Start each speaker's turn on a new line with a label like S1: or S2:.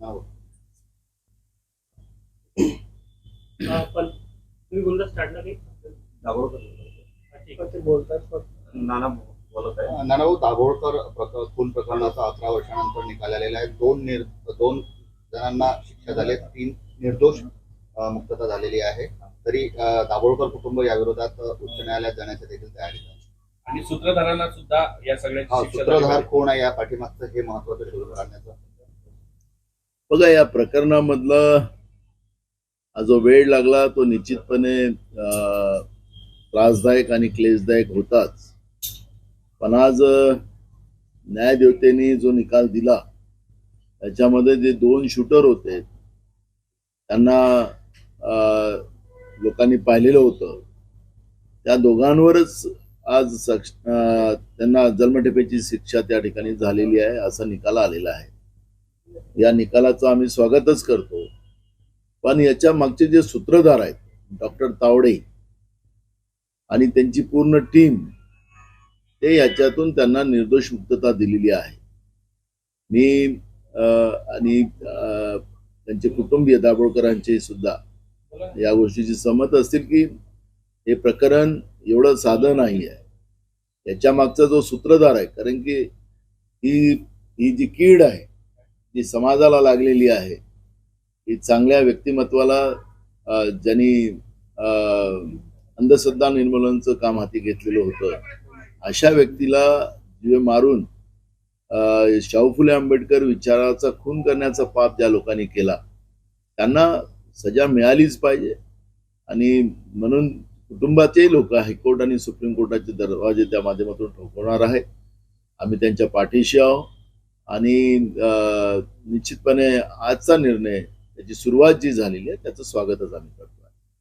S1: हो.
S2: पण तुम्ही बोलता स्टार्टला काही ते बोलतात
S1: नाना बोलत आहे. नानाभाऊ, दाभोळकर खून प्रकरणाचा 11 वर्षानंतर निकाल आलेला आहे. दोन जणांना शिक्षा झाली, 3 निर्दोष मुक्तता झालेली आहे. तरी दाभोळकर कुटुंब या विरोधात उच्च न्यायालयात जाण्याच्या देखील तयारीत आहे.
S3: आणि सूत्रधारांना सुद्धा या सगळ्या
S1: सूत्रधार कोण आहे या पाठीमागचं हे महत्वाचं शोधून काढण्याचं.
S4: बघा, या प्रकरणामधला जो वेळ लागला तो निश्चितपणे त्रासदायक आणि क्लेशदायक होताच. पण आज न्यायदेवतेने जो निकाल दिला त्याच्यामध्ये जे 2 शूटर होते त्यांना लोकांनी पाहिलेलं होतं. त्या दोघांवरच आज त्यांना जन्मठेपेची शिक्षा त्या ठिकाणी झालेली आहे, असा निकाल आलेला आहे. या निकालाचं आम्ही स्वागतच करतो. पण याच्या मागचे जे सूत्रधार आहेत, डॉक्टर तावडे आणि त्यांची पूर्ण टीम, ते याच्यातून त्यांना निर्दोष मुक्तता दिलेली आहे. मी आणि त्यांचे कुटुंबीय दाभोळकरांचे सुद्धा या गोष्टीची सहमत असतील की हे प्रकरण एवढं साधं नाही आहे. याच्या मागचा जो सूत्रधार आहे, कारण की ही जी कीड आहे जी समाजाला लागलेली आहे, ही चांगल्या व्यक्तिमत्वाला ज्यांनी अंधश्रद्धा निर्मूलनाचं काम हाती घेतलेलं होतं, अशा व्यक्तीला जीवे मारून शाहू फुले आंबेडकर विचाराचा खून करण्याचा पाप ज्या लोकांनी केला त्यांना सजा मिळालीच पाहिजे. आणि म्हणून कुटुंबाचे लोक हायकोर्ट आणि सुप्रीम कोर्टाचे दरवाजे त्या माध्यमातून ठोकवणार आहेत. आम्ही त्यांच्या पाठीशी आहोत आणि निश्चितपणे आजचा निर्णय, त्याची सुरुवात जी झालेली आहे, त्याचं स्वागतच आम्ही करतो.